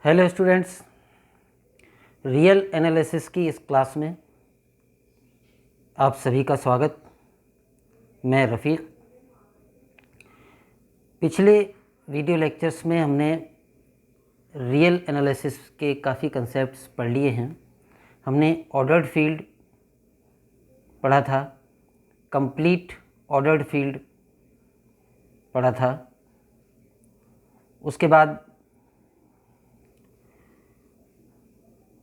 Hello students, real analysis की इस class में आप सभी का स्वागत। मैं रफ़ीक। पिछले वीडियो लेक्चर्स में हमने रियल एनालिसिस के काफ़ी कंसेप्ट्स पढ़ लिए हैं। हमने ऑर्डर्ड फील्ड पढ़ा था, कंप्लीट ऑर्डर्ड फील्ड पढ़ा था। उसके बाद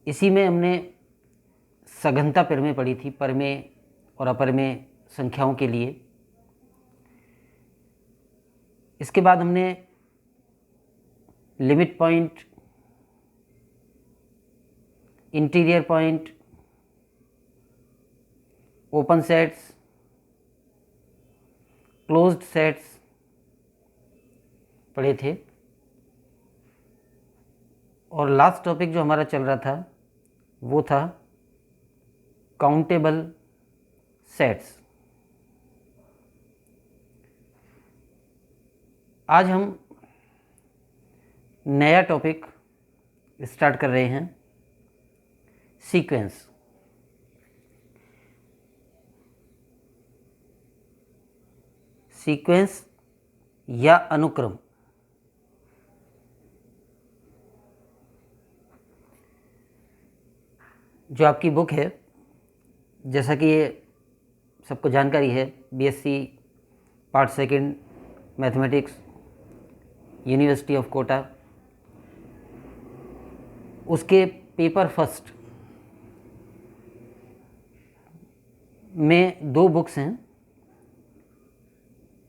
इसी में हमने सघनता प्रमेय पढ़ी थी, प्रमेय और अपरमेय संख्याओं के लिए। इसके बाद हमने limit point, interior point, open sets, closed sets पढ़े थे। और लास्ट टॉपिक जो हमारा चल रहा था वो था काउंटेबल सेट्स। आज हम नया टॉपिक स्टार्ट कर रहे हैं, सीक्वेंस। सीक्वेंस या अनुक्रम। जो आपकी बुक है, जैसा कि ये सबको जानकारी है, BSc part second mathematics, university of Kota, उसके पेपर फर्स्ट में दो बुक्स हैं।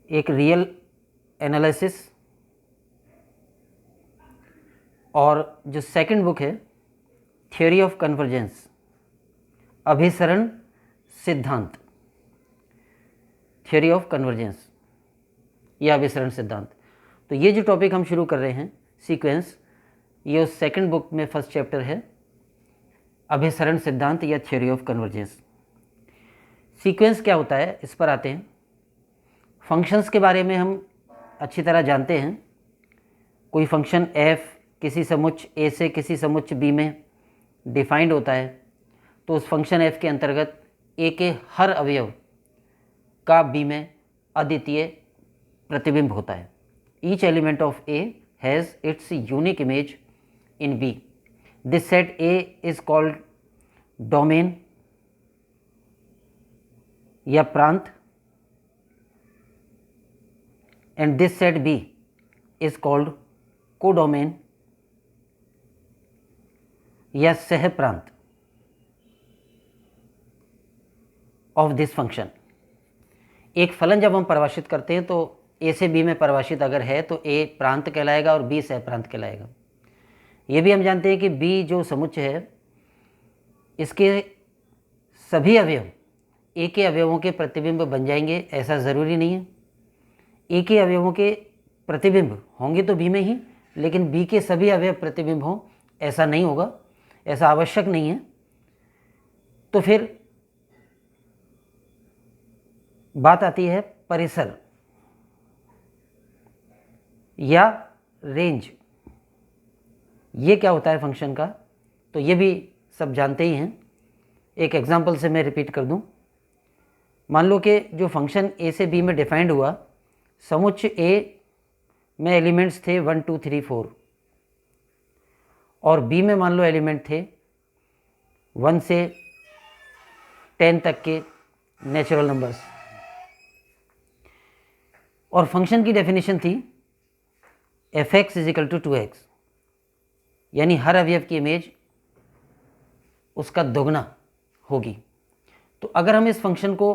एक रियल एनालिसिस और जो सेकंड बुक है थ्योरी ऑफ कन्वर्जेंस, अभिसरण सिद्धांत। थ्योरी ऑफ कन्वर्जेंस या अभिसरण सिद्धांत। तो ये जो टॉपिक हम शुरू कर रहे हैं, सीक्वेंस, ये उस सेकंड बुक में फर्स्ट चैप्टर है, अभिसरण सिद्धांत या थ्योरी ऑफ कन्वर्जेंस। सीक्वेंस क्या होता है, इस पर आते हैं। फंक्शंस के बारे में हम अच्छी तरह जानते हैं। कोई फंक्शन f किसी समुच्च a से किसी समुच्च b में डिफाइंड होता है, तो उस फंक्शन f के अंतर्गत a के हर अवयव का b में अद्वितीय प्रतिबिंब होता है। Each element of a has its unique image in b। This set a is called domain या प्रांत, and this set b is called codomain या सह प्रांत ऑफ दिस फंक्शन। एक फलन जब हम परिभाषित करते हैं तो a से b में परिभाषित अगर है तो a प्रांत कहलाएगा और b सह प्रांत कहलाएगा। ये भी हम जानते हैं कि b जो समुच्चय है, इसके सभी अवयव a के अवयवों के प्रतिबिंब बन जाएंगे, ऐसा ज़रूरी नहीं है। a के अवयवों के प्रतिबिंब होंगे तो b में ही, लेकिन b के सभी अवयव प्रतिबिंब हों ऐसा नहीं होगा, ऐसा आवश्यक नहीं है। तो फिर बात आती है परिसर या रेंज। ये क्या होता है फंक्शन का, तो ये भी सब जानते ही हैं। एक एग्जांपल से मैं रिपीट कर दूं। मान लो कि जो फंक्शन a से b में डिफाइंड हुआ, समुच्च a में एलिमेंट्स थे 1 2 3 4 और b में मान लो एलिमेंट थे 1 से 10 तक के नेचुरल नंबर्स। और फंक्शन की डेफिनेशन थी f(x) = 2x, यानी हर अवयव की इमेज उसका दोगुना होगी। तो अगर हम इस फंक्शन को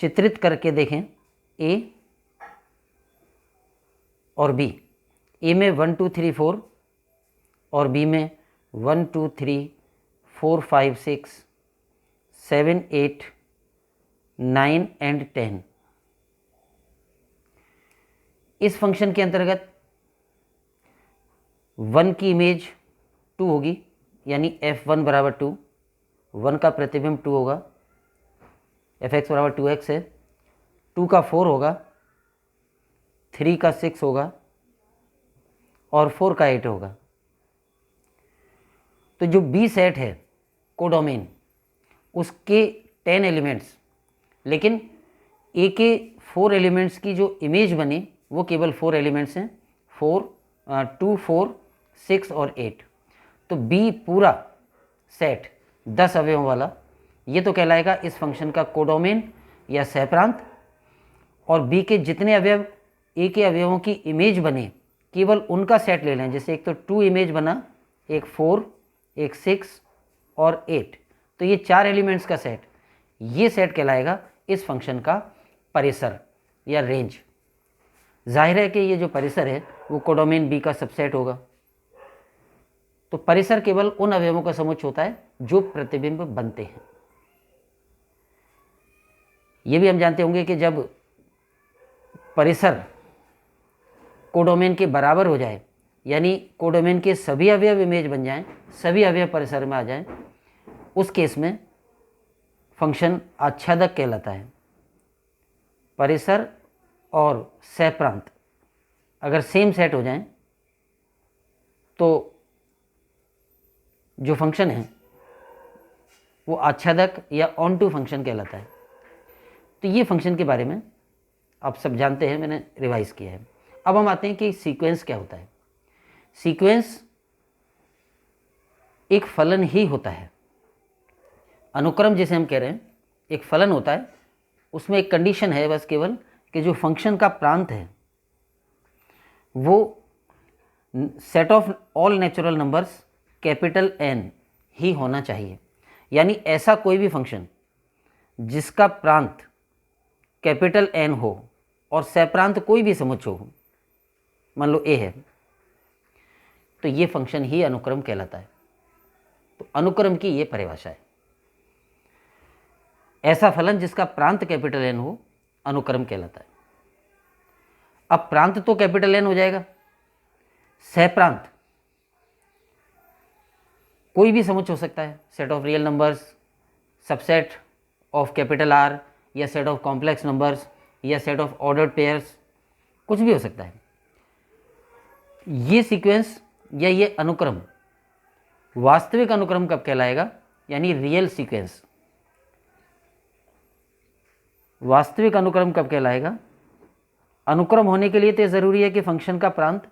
चित्रित करके देखें, a और b, a में 1 2 3 4 और b में 1 2 3 4 5 6 7 8 9 एंड 10। इस फंक्शन के अंतर्गत 1 की इमेज 2 होगी, यानी f1 = 2, 1 का प्रतिबिंब 2 होगा, f(x) = 2x है, 2 का 4 होगा, 3 का 6 होगा और 4 का 8 होगा। तो जो बी सेट है कोडोमेन, उसके 10 एलिमेंट्स, लेकिन ए के 4 एलिमेंट्स की जो इमेज बनी वो केवल 4 एलिमेंट्स हैं, 2, 4, 6 और 8। तो बी पूरा सेट 10 अवयवों वाला, ये तो कहलाएगा इस फंक्शन का कोडोमेन या सहप्रांत। और बी के जितने अवयव ए के अवयवों की इमेज बने केवल उनका सेट ले लें। जैसे एक तो 2 इमेज बना, एक 4, एक 6 और 8, तो ये 4 एलिमेंट्स का सेट, ये सेट कहलाएगा इस फंक्शन का परिसर या रेंज। जाहिर है कि ये जो परिसर है वो कोडोमेन बी का सबसेट होगा। तो परिसर केवल उन अवयवों का समुच्चय होता है जो प्रतिबिंब बनते हैं। ये भी हम जानते होंगे कि जब परिसर कोडोमेन के बराबर हो जाए, यानी कोडोमेन के सभी अवयव इमेज बन जाएं, सभी अवयव परिसर में आ जाएं, उस केस में फंक्शन आच्छादक कहलाता है। परिसर और सहप्रांत अगर सेम सेट हो जाएं तो जो फंक्शन है वो आच्छादक या ऑन टू फंक्शन कहलाता है। तो ये फंक्शन के बारे में आप सब जानते हैं, मैंने रिवाइज किया है। अब हम आते हैं कि सीक्वेंस क्या होता है। सीक्वेंस एक फलन ही होता है। अनुक्रम जिसे हम कह रहे हैं एक फलन होता है, उसमें एक कंडीशन है बस केवल कि जो फंक्शन का प्रांत है वो set of all natural numbers capital N ही होना चाहिए। यानी ऐसा कोई भी फंक्शन जिसका प्रांत कैपिटल एन हो और सहप्रांत कोई भी समुच्चय हो, मान लो ए है, तो ये फंक्शन ही अनुक्रम कहलाता है। तो अनुक्रम की ये परिभाषा है, ऐसा फलन जिसका प्रांत कैपिटल एन हो अनुक्रम कहलाता है। अब प्रांत तो कैपिटल एन हो जाएगा, सहप्रांत कोई भी समुच्चय हो सकता है, set of real numbers, subset of capital R, या सेट ऑफ कॉम्प्लेक्स नंबर्स, या सेट ऑफ ऑर्डर्ड पेयर्स, कुछ भी हो सकता है। ये सीक्वेंस या ये अनुक्रम वास्तविक अनुक्रम कब कहलाएगा, यानी रियल सीक्वेंस वास्तविक अनुक्रम कब कहलाएगा। अनुक्रम होने के लिए तो जरूरी है कि फंक्शन का प्रांत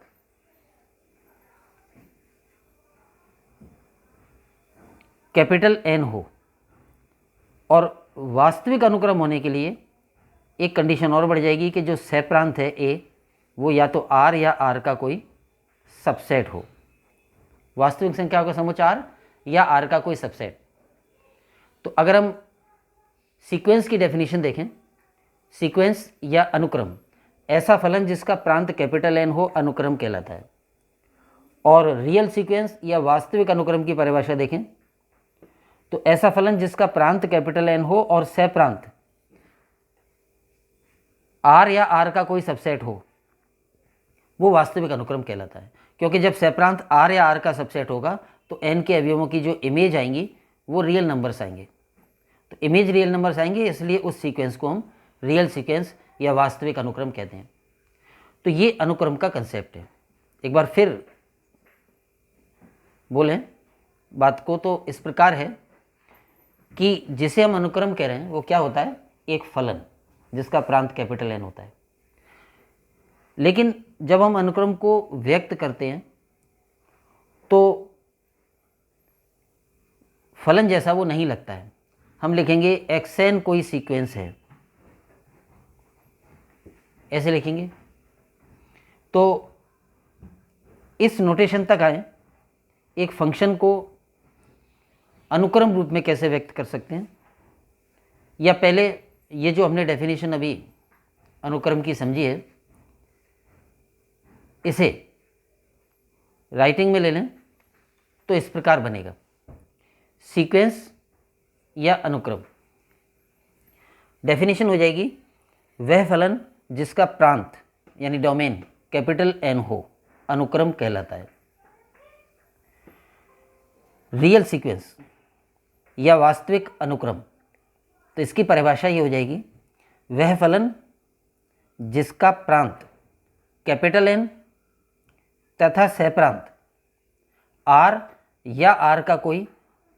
कैपिटल एन हो, और वास्तविक अनुक्रम होने के लिए एक कंडीशन और बढ़ जाएगी कि जो सहप्रांत है ए वो या तो आर या आर का कोई सबसेट हो। वास्तविक संख्याओं का समुच्चय आर या आर का कोई सबसेट। तो अगर हम सीक्वेंस की डेफिनेशन देखें, सीक्वेंस या अनुक्रम ऐसा फलन जिसका प्रांत कैपिटल एन हो अनुक्रम कहलाता है। और रियल सीक्वेंस या वास्तविक अनुक्रम की परिभाषा देखें तो ऐसा फलन जिसका प्रांत कैपिटल एन हो और सहप्रांत आर या आर का कोई सबसेट हो वो वास्तविक अनुक्रम कहलाता है। क्योंकि जब सहप्रांत आर या आर का सबसेट होगा तो एन के अवयवों की जो इमेज आएंगी वो रियल नंबर्स आएंगे। तो इमेज रियल नंबर्स आएंगे, इसलिए उस सीक्वेंस को हम रियल सीक्वेंस या वास्तविक अनुक्रम कहते हैं। तो ये अनुक्रम का कंसेप्ट है। एक बार फिर बोलें बात को तो इस प्रकार है कि जिसे हम अनुक्रम कह रहे हैं वो क्या होता है, एक फलन जिसका प्रांत कैपिटल एन होता है। लेकिन जब हम अनुक्रम को व्यक्त करते हैं तो फलन जैसा वो नहीं लगता है। हम लिखेंगे xn कोई सीक्वेंस है, ऐसे लिखेंगे। तो इस नोटेशन तक आए, एक फंक्शन को अनुक्रम रूप में कैसे व्यक्त कर सकते हैं, या पहले ये जो हमने डेफिनेशन अभी अनुक्रम की समझी है इसे राइटिंग में ले लें तो इस प्रकार बनेगा। सीक्वेंस या अनुक्रम डेफिनेशन हो जाएगी वह फलन जिसका प्रांत यानी डोमेन कैपिटल एन हो अनुक्रम कहलाता है। रियल सीक्वेंस या वास्तविक अनुक्रम, तो इसकी परिभाषा ये हो जाएगी वह फलन जिसका प्रांत कैपिटल एन तथा सहप्रांत आर या आर का कोई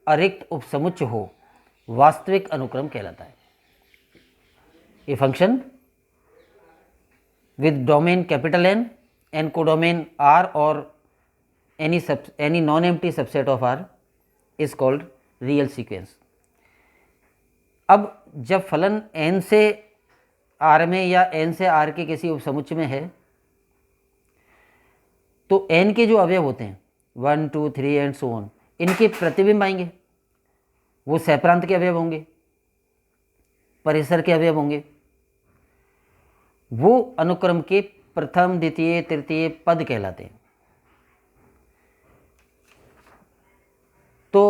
अरिक्त उपसमुच्चय हो वास्तविक अनुक्रम कहलाता है। ये function with domain capital N and codomain R or any non-empty subset of R is called real sequence। अब जब फलन n से R में या n से R के किसी उपसमुच्चय में है तो n के जो अवयव होते हैं 1 2 3 एंड सो ऑन, इनके प्रतिबिंब आएंगे, वो सहप्रांत के अवयव होंगे, परिसर के अवयव होंगे, वो अनुक्रम के प्रथम द्वितीय तृतीय पद कहलाते हैं। तो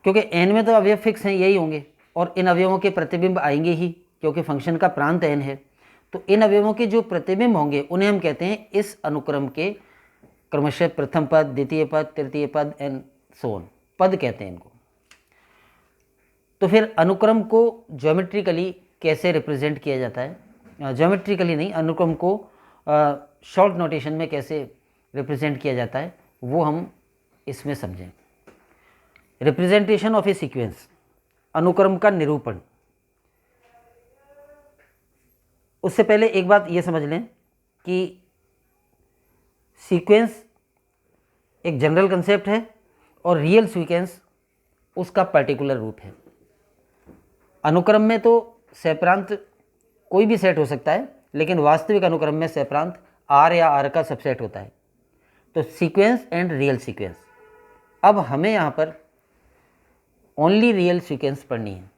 क्योंकि n में तो अवयव फिक्स हैं, यही होंगे, और इन अवयवों के प्रतिबिंब आएंगे ही क्योंकि फंक्शन का प्रांत n है। तो इन अवयवों के जो प्रतिबिंब होंगे उन्हें हम कहते हैं इस अनुक्रम के क्रमशः प्रथम पद, द्वितीय पद, तृतीय पद एंड सो ऑन, पद कहते हैं इनको। तो फिर अनुक्रम को ज्योमेट्रिकली कैसे रिप्रेजेंट किया जाता है, ज्योमेट्रिकली नहीं, अनुक्रम को शॉर्ट नोटेशन में कैसे रिप्रेजेंट किया जाता है वो हम इसमें समझें। रिप्रेजेंटेशन ऑफ ए सीक्वेंस, अनुक्रम का निरूपण। उससे पहले एक बात ये समझ लें कि सीक्वेंस एक जनरल कंसेप्ट है और रियल सीक्वेंस उसका पर्टिकुलर रूप है। अनुक्रम में तो सहप्रांत कोई भी सेट हो सकता है, लेकिन वास्तविक अनुक्रम में सहप्रांत आर या आर का सबसेट होता है। तो सीक्वेंस एंड रियल सीक्वेंस। अब हमें यहाँ पर ओनली रियल सीक्वेंस पढ़नी है,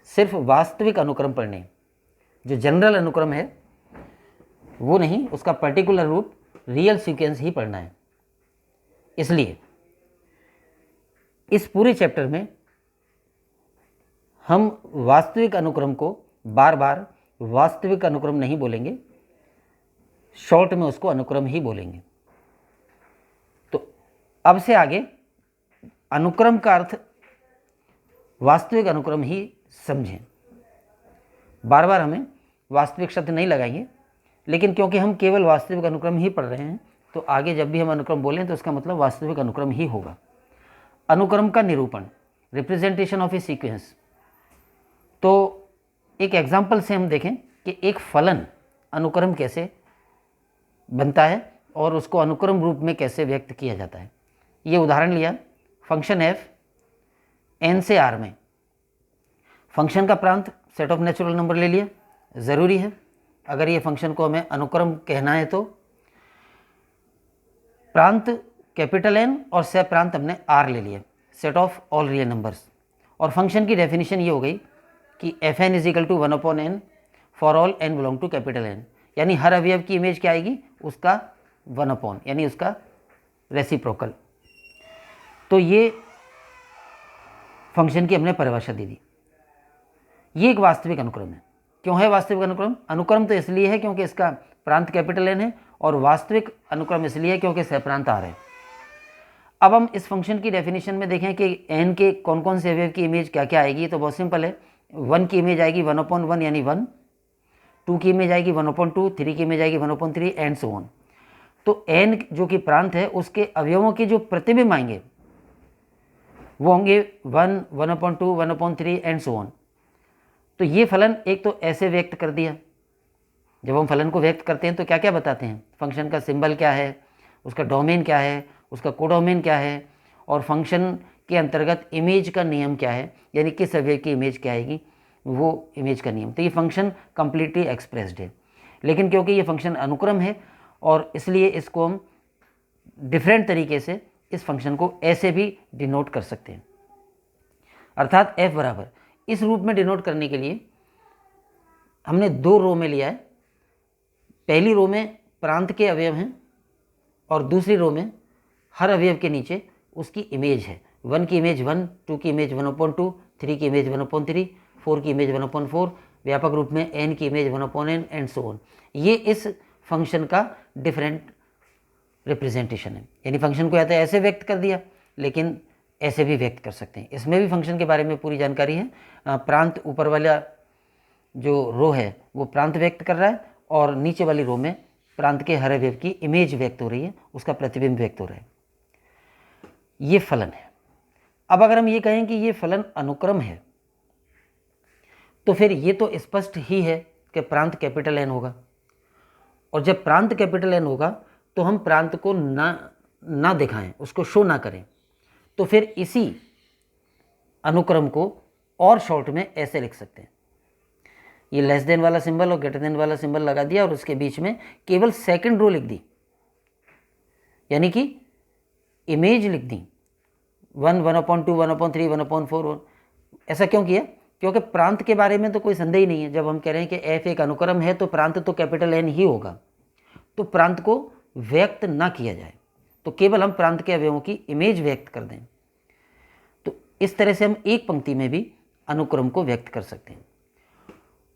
सिर्फ वास्तविक अनुक्रम पढ़ने हैं। जो जनरल अनुक्रम है वो नहीं, उसका पर्टिकुलर रूप रियल सीक्वेंस ही पढ़ना है। इसलिए इस पूरे चैप्टर में हम वास्तविक अनुक्रम को बार बार वास्तविक अनुक्रम नहीं बोलेंगे, शॉर्ट में उसको अनुक्रम ही बोलेंगे। तो अब से आगे अनुक्रम का अर्थ वास्तविक अनुक्रम ही समझें। बार बार हमें वास्तविक शब्द नहीं लगाएंगे, लेकिन क्योंकि हम केवल वास्तविक अनुक्रम ही पढ़ रहे हैं तो आगे जब भी हम अनुक्रम बोलें तो उसका मतलब वास्तविक अनुक्रम ही होगा। अनुक्रम का निरूपण, रिप्रेजेंटेशन ऑफ ए सीक्वेंस। तो एक एग्जाम्पल से हम देखें कि एक फलन अनुक्रम कैसे बनता है और उसको अनुक्रम रूप में कैसे व्यक्त किया जाता है। ये उदाहरण लिया, फंक्शन f n से r में, फंक्शन का प्रांत सेट ऑफ नेचुरल नंबर ले लिया, ज़रूरी है अगर ये फंक्शन को हमें अनुक्रम कहना है तो। प्रांत कैपिटल N और सह प्रांत हमने R ले लिया, set of all real numbers. और फंक्शन की डेफिनेशन ये हो गई कि F N is equal to 1/n for all n belong to capital N, यानी हर अवयव की इमेज क्या आएगी, उसका 1/, यानी उसका रेसिप्रोकल। तो ये फंक्शन की हमने परिभाषा दे दी। ये एक वास्तविक अनुक्रम है। क्यों है वास्तविक अनुक्रम? अनुक्रम तो इसलिए है क्योंकि इसका प्रांत कैपिटल N है, और वास्तविक अनुक्रम इसलिए है क्योंकि सहप्रांत R है। अब हम इस फंक्शन की डेफिनेशन में देखें कि n के कौन कौन से अवयव की इमेज क्या क्या आएगी। तो बहुत सिंपल है, 1 की इमेज आएगी 1/1 यानी 1, 2 की इमेज आएगी 1/2, 3 की इमेज आएगी 1/3 एंड सो ऑन। तो n जो कि प्रांत है उसके अवयवों के जो प्रतिबिंब आएंगे वो होंगे 1, 1/2, 1/3 एंड सो ऑन। तो ये फलन एक तो ऐसे व्यक्त कर दिया। जब हम फलन को व्यक्त करते हैं तो क्या क्या बताते हैं, फंक्शन का सिंबल क्या है, उसका डोमेन क्या है, उसका कोडोमेन क्या है, और फंक्शन के अंतर्गत इमेज का नियम क्या है, यानी किस अवयव की इमेज क्या आएगी, वो इमेज का नियम। तो ये फंक्शन कंप्लीटली एक्सप्रेस्ड है। लेकिन क्योंकि ये फंक्शन अनुक्रम है और इसलिए इसको हम डिफरेंट तरीके से इस फंक्शन को ऐसे भी डिनोट कर सकते हैं। अर्थात f बराबर, इस रूप में डिनोट करने के लिए हमने 2 रो में लिया है। पहली रो में प्रांत के अवयव हैं और दूसरी रो में हर अवयव के नीचे उसकी इमेज है। 1 की इमेज 1, 2 की इमेज 1/2, 3 की इमेज 1/3, 4 की इमेज 1/4, व्यापक रूप में n की image 1/n and so on. ये इस फंक्शन का डिफरेंट रिप्रेजेंटेशन है। यानी फंक्शन को या तो ऐसे व्यक्त कर दिया, लेकिन ऐसे भी व्यक्त कर सकते हैं। इसमें भी फंक्शन के बारे में पूरी जानकारी है। प्रांत ऊपर वाला जो रो है वो प्रांत व्यक्त कर रहा है और नीचे वाली रो में प्रांत के हर अवयव की इमेज व्यक्त हो रही है, उसका प्रतिबिंब व्यक्त हो रहा है, ये फलन है। अब अगर हम ये कहें कि ये फलन अनुक्रम है, तो फिर ये तो स्पष्ट ही है कि प्रांत कैपिटल एन होगा, और जब प्रांत कैपिटल एन होगा तो हम प्रांत को ना दिखाएं, उसको शो ना करें, तो फिर इसी अनुक्रम को और शॉर्ट में ऐसे लिख सकते हैं, ये लेस देन वाला सिंबल और ग्रेटर देन वाला सिंबल लगा दिया और उसके बीच में केवल सेकंड रो लिख दी, यानी कि इमेज लिख दी 1, 1/2, 1/3, 1/4। ऐसा क्यों किया? क्योंकि प्रांत के बारे में तो कोई संदेह ही नहीं है। जब हम कह रहे हैं कि एफ एक अनुक्रम है तो प्रांत तो कैपिटल एन ही होगा, तो प्रांत को व्यक्त ना किया जाए, तो केवल हम प्रांत के अवयवों की इमेज व्यक्त कर दें। तो इस तरह से हम एक पंक्ति में भी अनुक्रम को व्यक्त कर सकते हैं,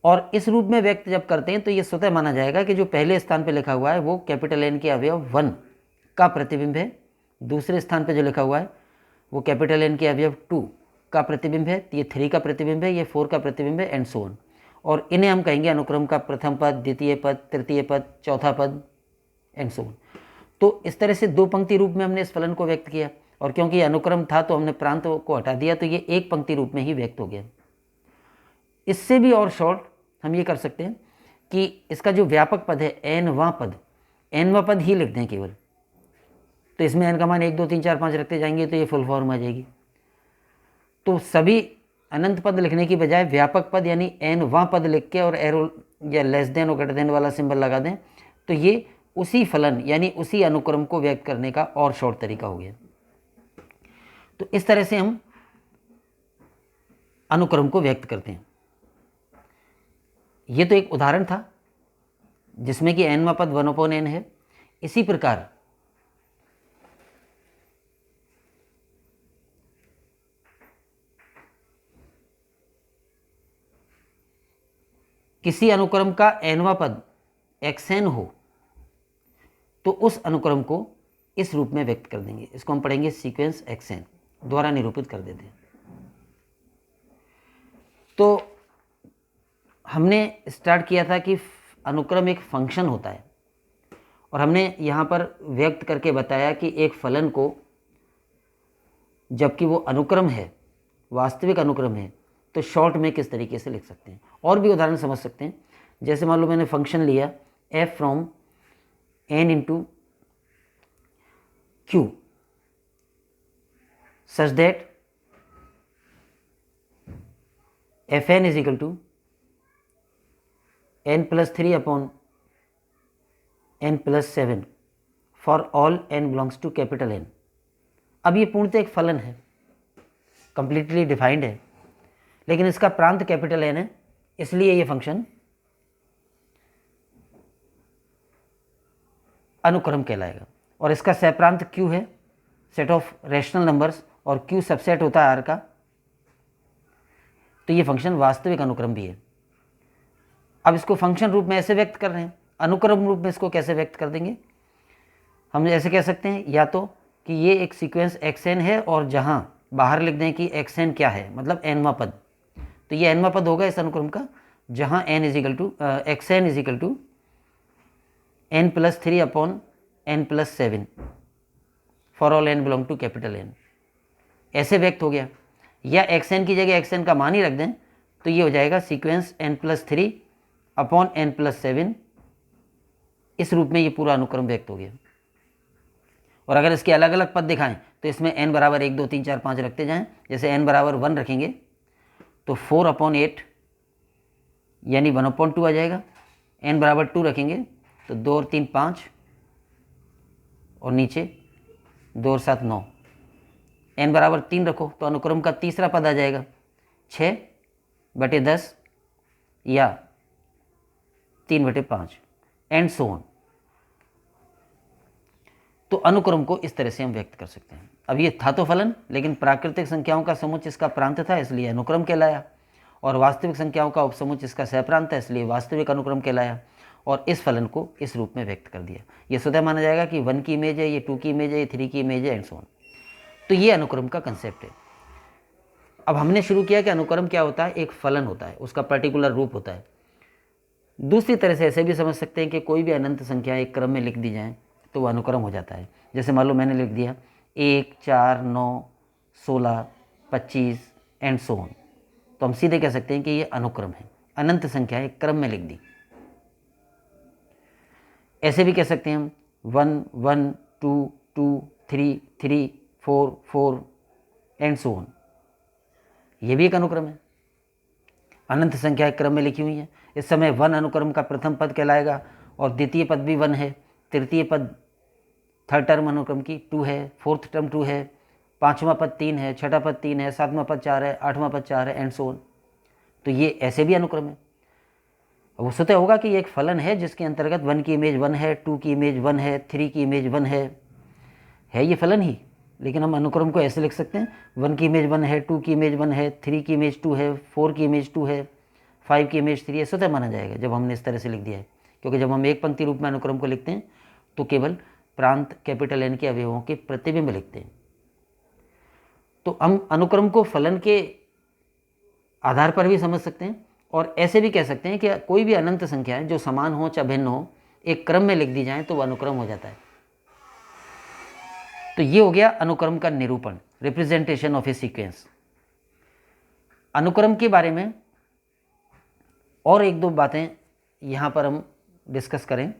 और इस रूप में व्यक्त जब करते हैं तो ये स्वतः माना जाएगा कि जो पहले स्थान पर लिखा हुआ है वो कैपिटल एन के अवयव 1 का प्रतिबिंब है, दूसरे स्थान पर जो लिखा हुआ है वो कैपिटल एन के अवयव 2 का प्रतिबिंब है, ये 3 का प्रतिबिंब है, ये 4 का प्रतिबिंब है, एंड सो ऑन। और इन्हें हम कहेंगे अनुक्रम का प्रथम पद, द्वितीय पद, तृतीय पद, चौथा पद, एंड सो ऑन। तो इस तरह से 2 पंक्ति रूप में हमने इस फलन को व्यक्त किया, और क्योंकि ये अनुक्रम था तो हमने प्रांत को हटा दिया, तो ये एक पंक्ति रूप में ही व्यक्त हो गया। इससे भी और शॉर्ट हम ये कर सकते हैं कि इसका जो व्यापक पद है एनवां पद ही लिख दें केवल, तो इसमें एन का मान 1, 2, 3, 4, 5 रखते जाएंगे तो ये फुल फॉर्म आ जाएगी। तो सभी अनंत पद लिखने की बजाय व्यापक पद यानी एनवां पद लिख के और एरो या लेस देन और ग्रेटर देन वाला सिंबल लगा दें, तो ये उसी फलन यानी उसी अनुक्रम को व्यक्त करने का और शॉर्ट तरीका हो गया। तो इस तरह से हम अनुक्रम को व्यक्त करते हैं। ये तो एक उदाहरण था जिसमें कि एनवां पद 1/n है। इसी प्रकार किसी अनुक्रम का एनवां पद xn हो तो उस अनुक्रम को इस रूप में व्यक्त कर देंगे। इसको हम पढ़ेंगे सीक्वेंस xn, द्वारा निरूपित कर देते हैं। तो हमने स्टार्ट किया था कि अनुक्रम एक फंक्शन होता है, और हमने यहाँ पर व्यक्त करके बताया कि एक फलन को जबकि वो अनुक्रम है, वास्तविक अनुक्रम है, तो शॉर्ट में किस तरीके से लिख सकते हैं। और भी उदाहरण समझ सकते हैं, जैसे मान लो मैंने फंक्शन लिया f from n into q such that fn is equal to n+3 upon n+7 for all n belongs to capital N। अब ये पूर्णतः एक फलन है, कंप्लीटली डिफाइंड है, लेकिन इसका प्रांत कैपिटल N है, इसलिए ये फंक्शन अनुक्रम कहलाएगा। और इसका सहप्रांत Q है, सेट ऑफ रैशनल नंबर्स, और Q सबसेट होता है R का, तो ये फंक्शन वास्तविक अनुक्रम भी है। अब इसको फंक्शन रूप में ऐसे व्यक्त कर रहे हैं, अनुक्रम रूप में इसको कैसे व्यक्त कर देंगे? हम ऐसे कह सकते हैं या तो कि ये एक सीक्वेंस xn है और जहाँ बाहर लिख दें कि xn क्या है, मतलब nवां पद, तो ये nवां पद होगा इस अनुक्रम का, जहाँ n is equal to xn is equal to n+3 upon n+7 for all n belong to capital N, ऐसे व्यक्त हो गया। या xn की जगह xn का मान ही रख दें तो ये हो जाएगा सीक्वेंस n+3 अपॉन n+7, इस रूप में ये पूरा अनुक्रम व्यक्त हो गया। और अगर इसके अलग अलग पद दिखाएं तो इसमें n बराबर 1, 2, 3, 4, 5 रखते जाएं। जैसे n बराबर 1 रखेंगे तो 4/8 यानी 1/2 आ जाएगा। n बराबर 2 रखेंगे तो 2 और 3 5, और नीचे 2 और 7 9। n बराबर 3 रखो तो अनुक्रम का तीसरा पद आ जाएगा 6/10 या 3/5 एंड सो ऑन। तो अनुक्रम को इस तरह से हम व्यक्त कर सकते हैं। अब ये था तो फलन, लेकिन प्राकृतिक संख्याओं का समुच्चय इसका प्रांत था, इसलिए अनुक्रम कहलाया, और वास्तविक संख्याओं का उपसमुच्चय इसका सहप्रांत है, इसलिए वास्तविक अनुक्रम कहलाया, और इस फलन को इस रूप में व्यक्त कर दिया। ये स्वतः माना जाएगा कि 1 की इमेज है, ये 2 की इमेज है, ये 3 की इमेज है, एंड सो ऑन। तो ये अनुक्रम का कंसेप्ट है। अब हमने शुरू किया कि अनुक्रम क्या होता है, एक फलन होता है, उसका पर्टिकुलर रूप होता है। दूसरी तरह से ऐसे भी समझ सकते हैं कि कोई भी अनंत संख्या एक क्रम में लिख दी जाए तो वह अनुक्रम हो जाता है। जैसे मान लो मैंने लिख दिया 1, 4, 9, 16, 25 एंड सो ऑन, तो हम सीधे कह सकते हैं कि ये अनुक्रम है, अनंत संख्या एक क्रम में लिख दी। ऐसे भी कह सकते हैं हम 1, 1, 2, 2, 3, 3, 4, 4 एंड सो ऑन, ये भी एक अनुक्रम है, अनंत संख्या एक क्रम में लिखी हुई है। इस समय 1 अनुक्रम का प्रथम पद कहलाएगा और द्वितीय पद भी 1 है, तृतीय पद थर्ड टर्म अनुक्रम की 2 है, फोर्थ टर्म 2 है, पाँचवा पद 3 है, छठा पद 3 है, सातवां पद 4 है, आठवां पद 4 है एंड सो ऑन। तो ये ऐसे भी अनुक्रम है। वो स्वतः होगा कि ये एक फलन है जिसके अंतर्गत 1 की इमेज 1 है, 2 की इमेज 1 है, 3 की इमेज 1 है ये फलन ही। लेकिन हम अनुक्रम को ऐसे लिख सकते हैं 1 की इमेज 1 है, 2 की इमेज 1 है, 3 की इमेज 2 है, 4 की इमेज 2 है, 5 की इमेज 3 है, स्वतः माना जाएगा जब हमने इस तरह से लिख दिया है। क्योंकि जब हम एक पंक्ति रूप में अनुक्रम को लिखते हैं तो केवल प्रांत कैपिटल N के अवयवों के प्रतिबिंब लिखते हैं। तो हम अनुक्रम को फलन के आधार पर भी समझ सकते हैं और ऐसे भी कह सकते हैं कि कोई भी अनंत संख्या है जो समान हो चाहे भिन्न हो, एक क्रम में लिख दी जाए तो वह अनुक्रम हो जाता है। तो ये हो गया अनुक्रम का निरूपण, रिप्रेजेंटेशन ऑफ ए सीक्वेंस। अनुक्रम के बारे में और एक दो बातें यहाँ पर हम डिस्कस करें।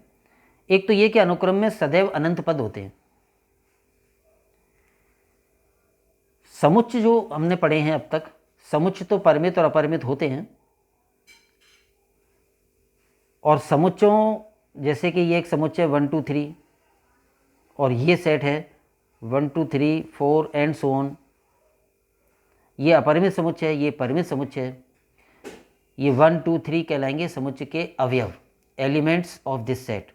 एक तो ये कि अनुक्रम में सदैव अनंत पद होते हैं। समुच्चय जो हमने पढ़े हैं अब तक, समुच्चय तो परिमित और अपरिमित होते हैं, और समुच्चयों जैसे कि ये एक समुच्चय 1, 2, 3 और ये सेट है 1, 2, 3, 4 एंड सो ऑन, ये अपरिमित समुच्चय है, ये परिमित समुच्चय है। ये 1, 2, 3 कहलाएंगे समुच्चय के अवयव, एलिमेंट्स ऑफ दिस सेट,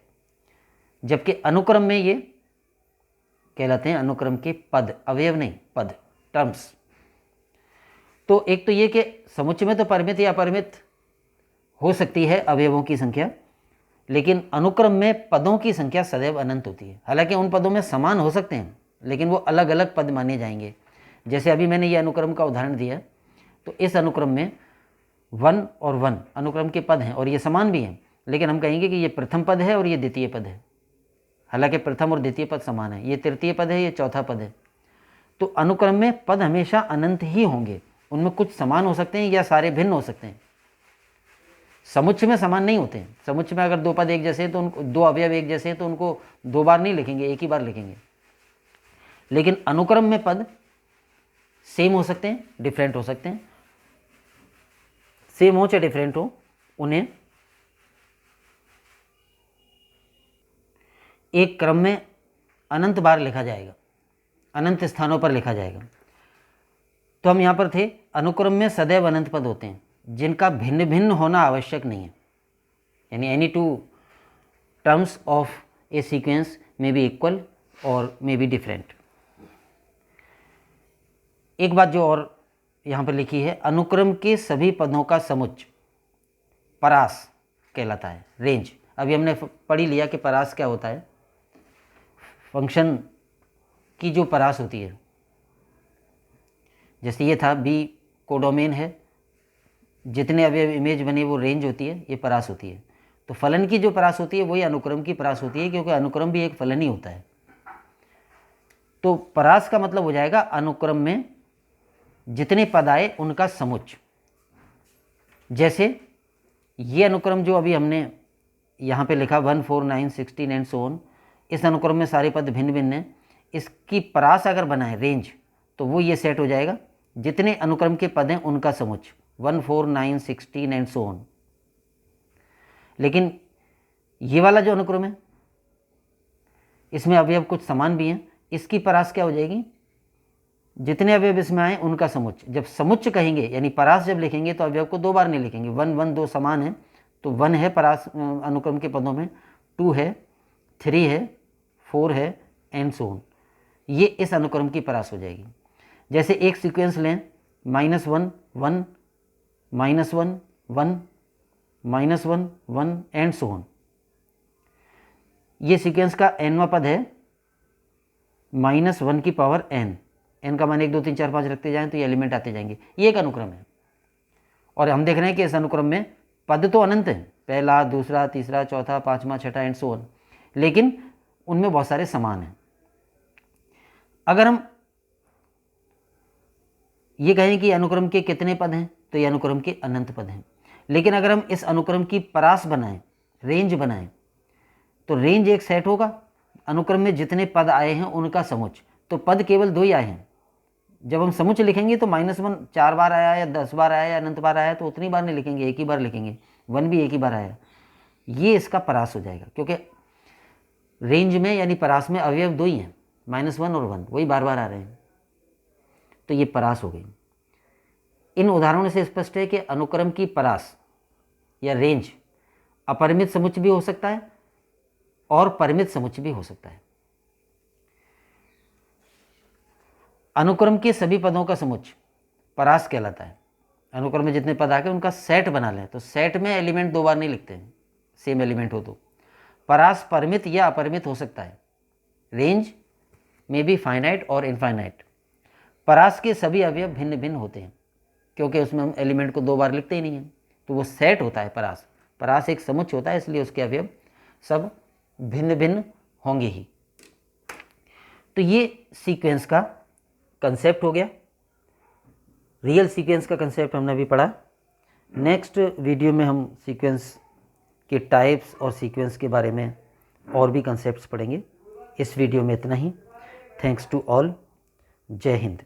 जबकि अनुक्रम में ये कहलाते हैं अनुक्रम के पद, अवयव नहीं, पद, टर्म्स। तो एक तो ये कि समुच्चय में तो परिमित या अपरिमित हो सकती है अवयवों की संख्या, लेकिन अनुक्रम में पदों की संख्या सदैव अनंत होती है। हालांकि उन पदों में समान हो सकते हैं लेकिन वो अलग अलग पद माने जाएंगे। जैसे अभी मैंने ये अनुक्रम का उदाहरण दिया, तो इस अनुक्रम में 1 और 1 अनुक्रम के पद हैं और ये समान भी हैं, लेकिन हम कहेंगे कि ये प्रथम पद है और ये द्वितीय पद है। हालांकि प्रथम और द्वितीय पद समान है, ये तृतीय पद है, ये चौथा पद है। तो अनुक्रम में पद हमेशा अनंत ही होंगे, उनमें कुछ समान हो सकते हैं या सारे भिन्न हो सकते हैं। समुच्चय में समान नहीं होते हैं। समुच्चय में अगर दो पद एक जैसे हैं तो उनको, दो अवयव एक जैसे हैं तो उनको दो बार नहीं लिखेंगे, एक ही बार लिखेंगे। लेकिन अनुक्रम में पद सेम हो सकते हैं, डिफरेंट हो सकते हैं। सेम हो चाहे डिफरेंट हो, उन्हें एक क्रम में अनंत बार लिखा जाएगा, अनंत स्थानों पर लिखा जाएगा। तो हम यहाँ पर थे, अनुक्रम में सदैव अनंत पद होते हैं जिनका भिन्न भिन्न होना आवश्यक नहीं है, यानी any two terms of A sequence may be equal और मे बी डिफरेंट। एक बात जो और यहाँ पर लिखी है, अनुक्रम के सभी पदों का समुच्चय परास कहलाता है, रेंज। अभी हमने पढ़ ही लिया कि परास क्या होता है, फंक्शन की जो परास होती है। जैसे ये था बी कोडोमेन है, जितने अवयव इमेज बने वो रेंज होती है, ये परास होती है। तो फलन की जो परास होती है वही अनुक्रम की परास होती है, क्योंकि अनुक्रम भी एक फलन ही होता है। तो परास का मतलब हो जाएगा अनुक्रम में जितने पद आए उनका समुच्चय। जैसे ये अनुक्रम जो अभी हमने यहाँ पे लिखा 1, 4, 9, 16 एंड सो ऑन, इस अनुक्रम में सारे पद भिन्न भिन्न हैं। इसकी परास अगर बनाए रेंज, तो वो ये सेट हो जाएगा जितने अनुक्रम के पद हैं उनका समुच्चय, 1, 4, 9, 16 एंड सो ऑन। लेकिन ये वाला जो अनुक्रम है इसमें अवयव कुछ समान भी हैं, इसकी परास क्या हो जाएगी, जितने अवयव इसमें आए उनका समुच्चय। जब समुच्चय कहेंगे यानी परास जब लिखेंगे तो अवयव को दो बार नहीं लिखेंगे। 1, 1 दो समान है, तो 1 है परास अनुक्रम के पदों में, 2 है, 3 है, 4 है एंड सो ऑन। ये इस अनुक्रम की परास हो जाएगी। जैसे एक सीक्वेंस लें, -1, 1, -1, 1, -1, 1 एंड सो ऑन। ये सीक्वेंस का nवां पद है -1 की पावर n। n का मान 1, 2, 3, 4, 5 रखते जाएं तो ये एलिमेंट आते जाएंगे। ये एक अनुक्रम है और हम देख रहे हैं कि इस अनुक्रम में पद तो अनंत हैं, पहला, दूसरा, तीसरा, चौथा, पाँचवा, छठा एंड सो ऑन, लेकिन उनमें बहुत सारे समान हैं। अगर हम ये कहें कि अनुक्रम के कितने पद हैं, तो ये अनुक्रम के अनंत पद हैं। लेकिन अगर हम इस अनुक्रम की परास बनाएं, रेंज बनाएं, तो रेंज एक सेट होगा, अनुक्रम में जितने पद आए हैं उनका समुच्च। तो पद केवल 2 ही आए हैं। जब हम समुच्च लिखेंगे तो -1 4 बार आया या 10 बार आया या अनंत बार आया, तो उतनी बार नहीं लिखेंगे, एक ही बार लिखेंगे। 1 भी एक ही बार आया, ये इसका परास हो जाएगा, क्योंकि रेंज में यानी परास में अवयव 2 ही हैं, -1 और 1, वही बार बार आ रहे हैं, तो ये परास हो गई। इन उदाहरणों से स्पष्ट है कि अनुक्रम की परास या रेंज अपरिमित समुच्च भी हो सकता है और परिमित समुच्च भी हो सकता है। अनुक्रम के सभी पदों का समुच्च परास कहलाता है। अनुक्रम में जितने पद आ गए उनका सेट बना लें, तो सेट में एलिमेंट 2 बार नहीं लिखते हैं, सेम एलिमेंट हो तो। परास परिमित या अपरिमित हो सकता है। रेंज में भी फाइनाइट और इनफाइनाइट। परास के सभी अवयव भिन्न भिन्न होते हैं, क्योंकि उसमें हम एलिमेंट को 2 बार लिखते ही नहीं हैं, तो वो सेट होता है परास। परास एक समुच्च होता है, इसलिए उसके अवयव सब भिन्न भिन्न होंगे ही। तो ये सीक्वेंस का कंसेप्ट हो गया, रियल सीक्वेंस का कंसेप्ट हमने अभी पढ़ा। नेक्स्ट वीडियो में हम सीक्वेंस के टाइप्स और सीक्वेंस के बारे में और भी कंसेप्ट्स पढ़ेंगे। इस वीडियो में इतना ही। Thanks to all. जय हिंद।